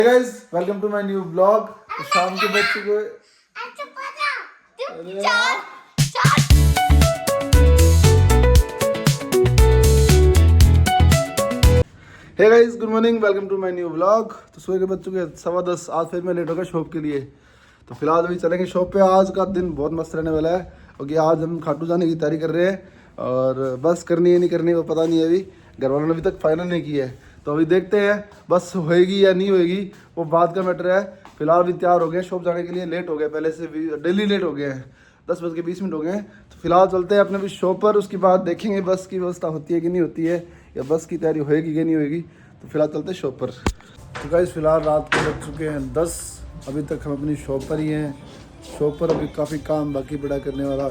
Hey guys, welcome to my new vlog. तो शाम के बज चुके हे guys, good morning, welcome to my new vlog. तो सुबह के बज चुके 10:15। आज फिर मैं लेट हो गया शॉप के लिए। तो फिलहाल अभी चलेंगे शॉप पे। आज का दिन बहुत मस्त रहने वाला है क्योंकि आज हम खाटू जाने की तैयारी कर रहे हैं और बस करनी है नहीं करनी वो पता नहीं है। अभी घर वालों ने अभी तक फाइनल नहीं किया है, तो अभी देखते हैं बस होएगी या नहीं होएगी, वो बात का मैटर है। फिलहाल भी तैयार हो गए शॉप जाने के लिए। लेट हो गए, पहले से भी डेली लेट हो गए हैं। 10:20 हो गए हैं। तो फिलहाल चलते हैं अपने भी शॉप पर। उसके बाद देखेंगे बस की व्यवस्था होती है कि नहीं होती है, या बस की तैयारी होएगी कि नहीं होएगी। तो फिलहाल चलते हैं शॉप पर। तो गाइस फिलहाल रात को बज चुके हैं 10। अभी तक हम अपनी शॉप पर ही हैं। शॉप पर अभी काफ़ी काम बाकी पड़ा करने वाला।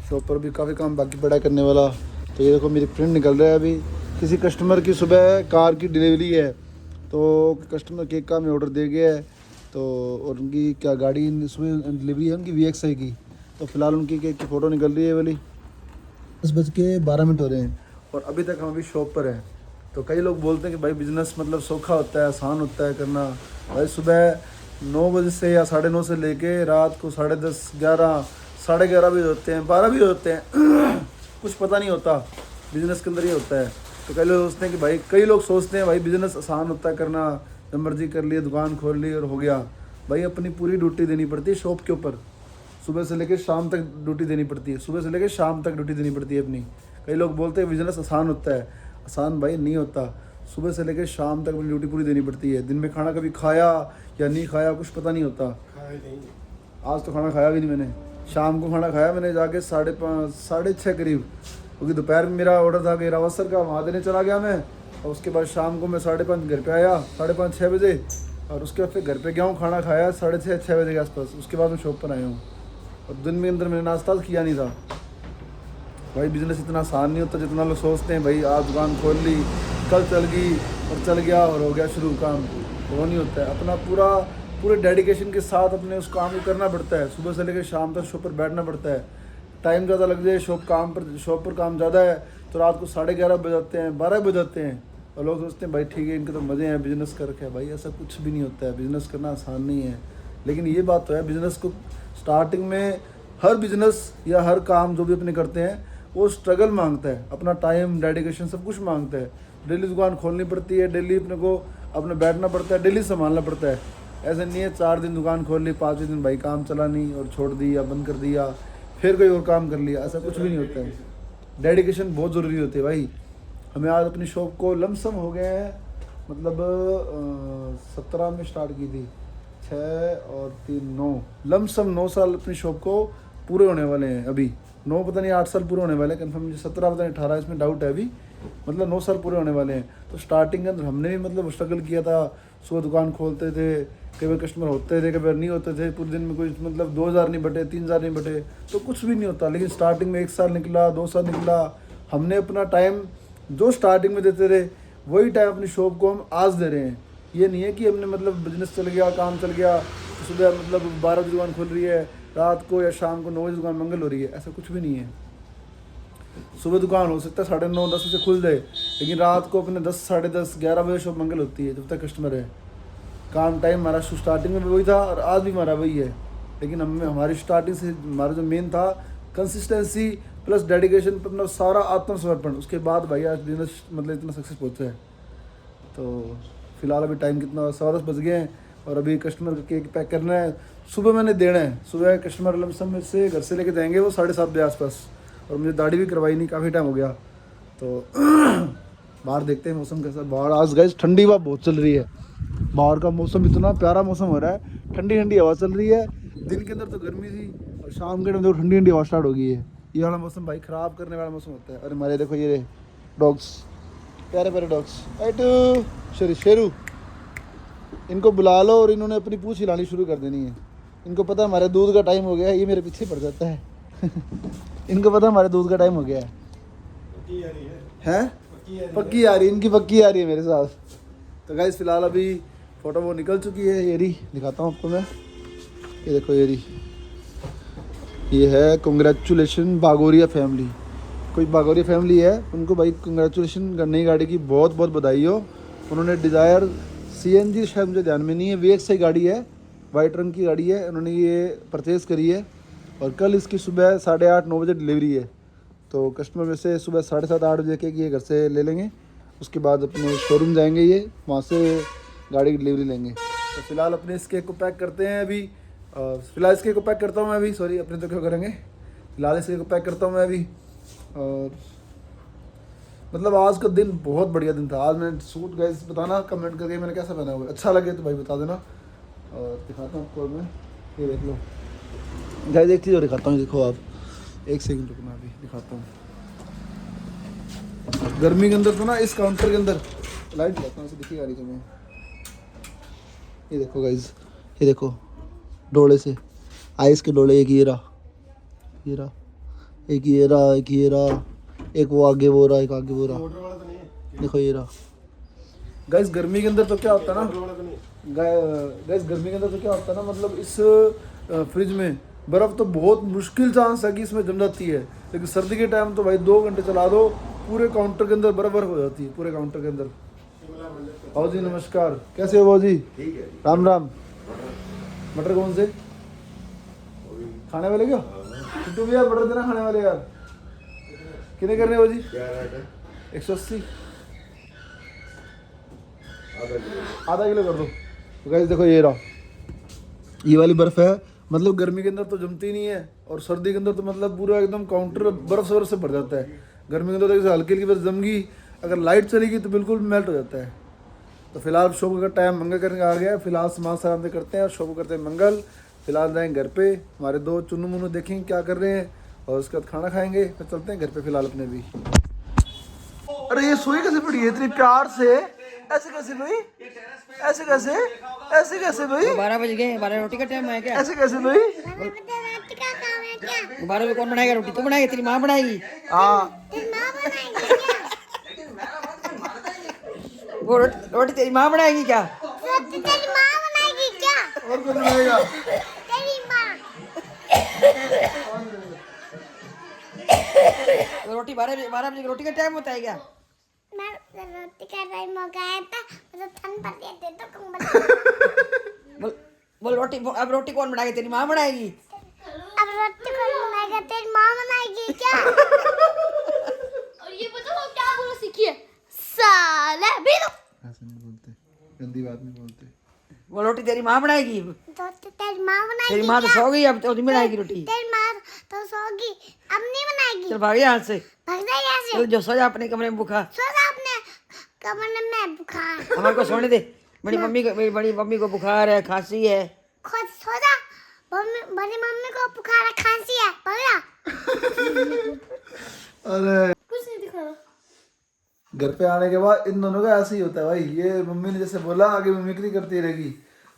शॉप पर भी काफ़ी काम बाकी पड़ा करने वाला। तो ये देखो मेरी प्रिंट निकल रहा है। अभी किसी कस्टमर की सुबह कार की डिलीवरी है, तो कस्टमर केक का हमें ऑर्डर दे गया है। तो और उनकी क्या गाड़ी सुबह डिलीवरी है उनकी VXI की। तो फिलहाल उनकी केक की फ़ोटो निकल रही है वाली। 10:12 हो रहे हैं और अभी तक हम अभी शॉप पर हैं। तो कई लोग बोलते हैं कि भाई बिज़नेस मतलब सौखा होता है, आसान होता है करना। भाई सुबह 9 बजे से या 9:30 से लेके रात को 10:30, 11, 11:30 भी होते हैं, 12 भी होते हैं कुछ पता नहीं होता, बिज़नेस के अंदर ही होता है। तो कई लोग सोचते हैं भाई बिज़नेस आसान होता है करना, जब मर्जी कर लिए, दुकान खोल ली और हो गया। भाई अपनी पूरी ड्यूटी देनी पड़ती है शॉप के ऊपर। सुबह से लेकर शाम तक ड्यूटी देनी पड़ती है, सुबह से लेकर शाम तक ड्यूटी देनी पड़ती है अपनी। कई लोग बोलते हैं बिज़नेस आसान होता है, आसान भाई नहीं होता। सुबह से लेकर शाम तक अपनी ड्यूटी पूरी देनी पड़ती है। दिन में खाना कभी खाया या नहीं खाया कुछ पता नहीं होता। आज तो खाना खाया भी नहीं मैंने। शाम को खाना खाया मैंने जाके 5:30, 6:30 करीब, क्योंकि दोपहर में मेरा ऑर्डर था कि रावतसर का, वहाँ देने चला गया मैं। और उसके बाद शाम को मैं 5:30 घर पे आया, 5:30, 6 बजे। और उसके बाद फिर घर पे गया हूँ, खाना खाया 6:30, 6 बजे के आसपास। उसके बाद मैं शॉप पर आया हूँ और दिन में अंदर मैंने नाश्ता किया नहीं था। भाई बिज़नेस इतना आसान नहीं होता जितना लोग सोचते हैं। भाई आज दुकान खोल ली, कल चल गई और चल गया और हो गया शुरू काम, वो नहीं होता है। अपना पूरे डेडिकेशन के साथ अपने उस काम को करना पड़ता है। सुबह से लेकर शाम तक शॉप पर बैठना पड़ता है। टाइम ज़्यादा लग जाए, शॉप पर काम ज़्यादा है तो रात को 11:30 बज जाते हैं, 12 बज जाते हैं। और लोग सोचते हैं भाई ठीक है इनके तो मज़े हैं बिज़नेस करके। भाई ऐसा कुछ भी नहीं होता है, बिज़नेस करना आसान नहीं है। लेकिन ये बात तो है, बिज़नेस को स्टार्टिंग में हर बिज़नेस या हर काम जो भी अपने करते हैं वो स्ट्रगल मांगता है, अपना टाइम, डेडिकेशन सब कुछ मांगता है। डेली दुकान खोलनी पड़ती है, डेली अपने को अपने बैठना पड़ता है, डेली संभालना पड़ता है। ऐसे नहीं है 4 दिन दुकान खोल ली, 5वें दिन भाई काम चला नहीं और छोड़ दी या बंद कर दिया, फिर कोई और काम कर लिया। ऐसा कुछ भी नहीं होता है। डेडिकेशन बहुत ज़रूरी होती है भाई। हमें आज अपनी शॉप को लमसम हो गए हैं, मतलब 17 में स्टार्ट की थी, 6 और 3 9, लमसम 9 साल अपनी शॉप को पूरे होने वाले हैं। अभी 9 पता नहीं 8 साल पूरे होने वाले हैं कन्फर्म, मुझे 17 पता नहीं 18 इसमें डाउट है अभी, मतलब 9 साल पूरे होने वाले हैं। तो स्टार्टिंग के अंदर हमने भी मतलब स्ट्रगल किया था। सुबह दुकान खोलते थे, कई बार कस्टमर होते थे, कई बार नहीं होते थे। पूरे दिन में कोई मतलब 2,000 नहीं बटे, 3,000 नहीं बटे तो कुछ भी नहीं होता। लेकिन स्टार्टिंग में 1 साल निकला, 2 साल निकला, हमने अपना टाइम जो स्टार्टिंग में देते थे वही टाइम अपनी शॉप को हम आज दे रहे हैं। ये नहीं है कि हमने मतलब बिजनेस चल गया, काम चल गया तो सुबह मतलब 12 बजे दुकान खुल रही है, रात को या शाम को 9 बजे दुकान मंगल हो रही है। ऐसा कुछ भी नहीं है। सुबह दुकान हो सकता है 9:30, 10 बजे खुल जाए, लेकिन रात को अपने 10, 10:30, 11 बजे शॉप मंगल होती है जब तक कस्टमर है। काम टाइम हमारा स्टार्टिंग में भी वही था और आज भी हमारा वही है। लेकिन हमारी स्टार्टिंग से हमारा जो मेन था कंसिस्टेंसी प्लस डेडिकेशन, अपना सारा आत्मसमर्पण, उसके बाद भाई आज बिजनेस मतलब इतना सक्सेस पहुँचा है। तो फिलहाल अभी टाइम कितना 10:15 बज गए हैं और अभी कस्टमर का केक पैक करना है। सुबह मैंने देना है, सुबह कस्टमर लमसम में से घर से लेके जाएंगे वो 7:30 बजे आसपास। और मुझे दाढ़ी भी करवाई नहीं, काफ़ी टाइम हो गया। तो बाहर देखते हैं मौसम कैसा। बाहर आज गाइस ठंडी हवा बहुत चल रही है। बाहर का मौसम इतना प्यारा मौसम हो रहा है, ठंडी ठंडी हवा चल रही है। दिन के अंदर तो गर्मी थी और शाम के टाइम तो ठंडी ठंडी हवा स्टार्ट हो गई है। ये वाला मौसम भाई ख़राब करने वाला मौसम होता है। और हमारे देखो ये डॉग्स, प्यारे प्यारे डॉग्स। एटू शेरू, इनको बुला लो और इन्होंने अपनी पूँछ हिलानी शुरू कर देनी है। इनको पता है हमारे दूध का टाइम हो गया है, ये मेरे पीछे पड़ जाता है इनको पता है हमारे दूध का टाइम हो गया है। पक्की आ रही है, इनकी पक्की आ रही है मेरे साथ। तो गाइस फिलहाल अभी फ़ोटो वो निकल चुकी है। ये रही, दिखाता हूँ आपको मैं। ये देखो ये रही, ये है कंग्रेचुलेशन बागोरिया फैमिली। कोई बागोरिया फैमिली है उनको भाई कंग्रेचुलेशन, नई गाड़ी की बहुत बहुत बधाई हो। उन्होंने डिज़ायर CNG शायद मुझे ध्यान में नहीं है, VX गाड़ी है, वाइट रंग की गाड़ी है, उन्होंने ये परचेज़ करी है और कल इसकी सुबह 8:30-9 बजे डिलीवरी है। तो कस्टमर में से सुबह 7:30-8 बजे के ये घर से ले लेंगे, उसके बाद अपने शोरूम जाएंगे, ये वहाँ से गाड़ी की डिलीवरी लेंगे। तो फिलहाल अपने इस केक को पैक करते हैं अभी, फिलहाल इस केक को पैक करता हूँ मैं अभी, सॉरी अपने तो क्यों करेंगे, फिलहाल इस केक को पैक करता हूँ मैं अभी। और मतलब आज का दिन बहुत बढ़िया दिन था। आज मैंने सूट गाइस बताना कमेंट करके मैंने कैसा पहना हुआ, अच्छा लगे तो भाई बता देना। और दिखाता हूँ आपको मैं, ये देख लो गाइस, एक चीज़ और दिखाता हूँ, देखो आप, एक सेकंड रुकना, अभी दिखाता हूँ। गर्मी के अंदर तो ना इस काउंटर के अंदर लाइट लगाता हूँ, ऐसे दिखेगा नहीं तुम्हें। ये देखो गाइस, ये देखो डोले से आइस के डोले, एक ये रहा, ये रहा, एक ये रहा, एक ये रहा, एक वो आगे वो रहा, एक आगे वो रहा, देखो ये रहा। गाइस गर्मी के अंदर तो क्या होता है ना, गाइस गर्मी के अंदर तो क्या होता है ना, मतलब इस फ्रिज में बर्फ़ तो बहुत मुश्किल चांस है कि इसमें जम जाती है, लेकिन सर्दी के टाइम तो भाई 2 घंटे चला दो, पूरे काउंटर के अंदर बर्फ हो जाती है, पूरे काउंटर के अंदर। आओ जी नमस्कार, कैसे हो जी? ठीक है, राम राम। मटर कौन से खाने वाले क्या? तो तुम यार मटर देना खाने वाले यार, कितने करने हो जी? 180, आधा किलो कर दो। तो गाइस देखो ये रहा, ये वाली बर्फ़ है, मतलब गर्मी के अंदर तो जमती नहीं है और सर्दी के अंदर तो मतलब पूरा एकदम काउंटर बर्फ़ से भर जाता है। गर्मी के अंदर तो जैसे हल्की हल्की बर्फ जम गई, अगर लाइट चलेगी तो बिल्कुल मेल्ट हो जाता है। तो फिलहाल शो का टाइम मंगल करने आ गया है, फिलहाल सामान सामान से करते हैं और शो को करते हैं मंगल। फिलहाल जाएंगे घर पे, हमारे 2 चुन्नू मुन्नू देखेंगे क्या कर रहे हैं और उसके बाद खाना खाएंगे, फिर चलते हैं घर पे फिलहाल अपने भी। अरे ये सोई कैसे पड़ी है इतनी प्यार से, ऐसे कैसे भाई, ऐसे कैसे, ऐसे कैसे भाई? 12 बज गए, 12 रोटी का टाइम है क्या? ऐसे कैसे भाई? 12 बजे कौन बनाएगा रोटी? तू बनाएगी, तेरी माँ बनाएगी? हाँ वो रोटी तेरी माँ बनाएगी क्या? तेरी माँ बनाएगी क्या? और कौन बनाएगा? तेरी माँ। तो रोटी 12 बजे रोटी का टाइम होता है क्या? मैं रोटी का टाइम हो गया था, मुझे ठंड पड़ रही है, तो कंबल। बोल रोटी, अब रोटी कौन बनाएगी? तेरी माँ बनाएगी? अब रोटी कौन बनाएगा? तेरी माँ बनाएगी क्या? और ये बताओ क्या बोलो सीखिए, साले बीनू। ऐसे नहीं बोलते, गंदी बात नहीं बोलते। वो रोटी तेरी माँ बनाएगी? रोटी तेरी माँ बनाएगी। तेरी माँ तो सो गई, अब तो नहीं बनाएगी रोटी। तेरी माँ तो सोगी, अब नहीं बनाएगी। चल भाग यहाँ से, भाग जा यहाँ से। चल जो सो जा अपने कमरे में बुखार। सो जा अपने कमरे में बुखार। हमारे को सोने दे, बड़ी मम्मी को बुखार है, खांसी है। खुद सो जा, बड़ी मम्मी को बुखार है, खांसी है, भाग जा। अरे कुछ नहीं दिखा रहा। घर पे आने के बाद इन दोनों का ऐसे ही होता है भाई, ये मम्मी ने जैसे बोला आगे मिमिक्री करती रहेगी।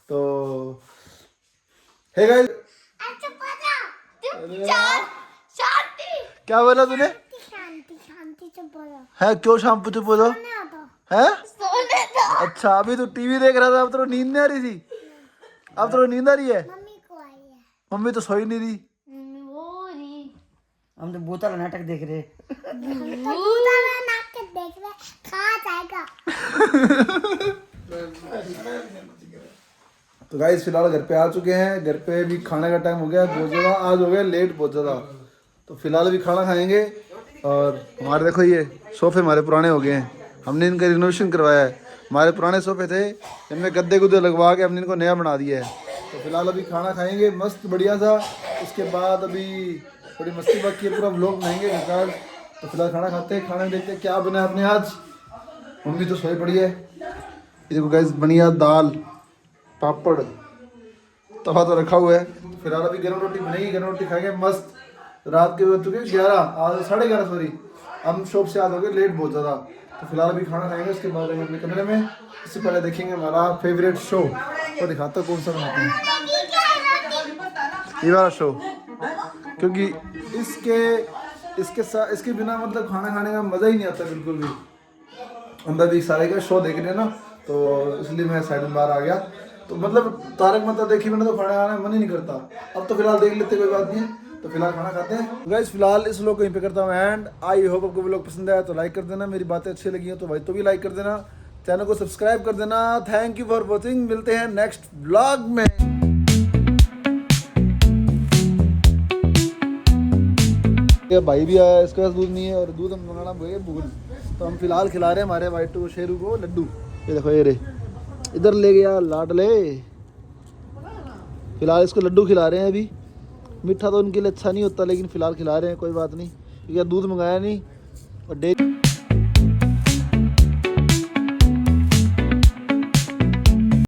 तो हे गाइस, चुप हो जा। शांति। क्या बोला तूने? शांति शांति चुप बोलो। है क्यों शाम पूछो बोलो नहीं आता। है? सोने दो। अच्छा अभी तो टीवी देख रहा था, अब तो नींद नहीं आ रही थी, अब तो नींद आ रही है। मम्मी को आई है। मम्मी तो सोई नहीं रही। वो नहीं। हम तो भूताला नाटक देख रहे। तो भूता में नाक के देख रहे, खा जाएगा। तो गाइस फिलहाल घर पे आ चुके हैं, घर पे भी खाने का टाइम हो गया बहुत ज़्यादा, आज हो गया लेट बहुत ज़्यादा। तो फिलहाल भी खाना खाएंगे। और हमारे देखो ये सोफ़े हमारे पुराने हो गए हैं, हमने इनका रिनोवेशन करवाया है। हमारे पुराने सोफ़े थे, इनमें गद्दे गुद्दे लगवा के हमने इनको नया बना दिया है। तो फिलहाल अभी खाना खाएंगे मस्त बढ़िया सा, उसके बाद अभी थोड़ी मस्ती बाकी है, पूरा व्लॉग बनाएंगे घर का। तो फिलहाल खाना खाते हैं, खाना देखते हैं क्या बना है अपने आज। मम्मी तो सोई पड़ी है। ये देखो गाइस बढ़िया दाल, पापड़, तवा तो रखा हुआ है। फिलहाल अभी गर्म रोटी बनेगी, गर्म रोटी खाएंगे मस्त। रात के बज चुके 11, 11:30 सॉरी, हम शॉप से आ गए लेट बहुत ज़्यादा। तो फिलहाल अभी खाना खाएंगे, उसके बाद रहेंगे अपने कमरे में। इससे पहले देखेंगे हमारा फेवरेट शो, तो दिखाता हूँ कौन सा बनाते हैं ये वाला शो, क्योंकि इसके साथ इसके बिना मतलब खाना खाने का मज़ा ही नहीं आता बिल्कुल भी। अंदर भी सारे का शो देख रहे हैं ना, तो इसलिए मैं साइड में बाहर आ गया। तो मतलब तारक मेहता देखी मैंने तो खाना खाने का मन ही नहीं करता। अब तो फिलहाल देख लेते, कोई बात नहीं है। तो फिलहाल खाना खाते हैं गाइस। फिलहाल इस व्लॉग को यहीं पे करता हूँ एंड आई होप आपको व्लॉग पसंद आया तो लाइक कर देना, मेरी बातें अच्छी लगी हैं तो भाई तो भी लाइक कर देना। चैनल को सब्सक्राइब कर देना। थैंक यू फॉर वॉचिंग, मिलते हैं नेक्स्ट व्लॉग में। ये भाई भी आया, इसके पास दूध नहीं है और दूध हम मंगाना भूल, तो हम फिलहाल खिला रहे हैं हमारे वाइटू शेरू को लड्डू। ये देखो ये रे, इधर ले गया लाडले। फिलहाल इसको लड्डू खिला रहे हैं। अभी मीठा तो उनके लिए अच्छा नहीं होता, लेकिन फिलहाल खिला रहे हैं, कोई बात नहीं, क्योंकि दूध मंगाया नहीं और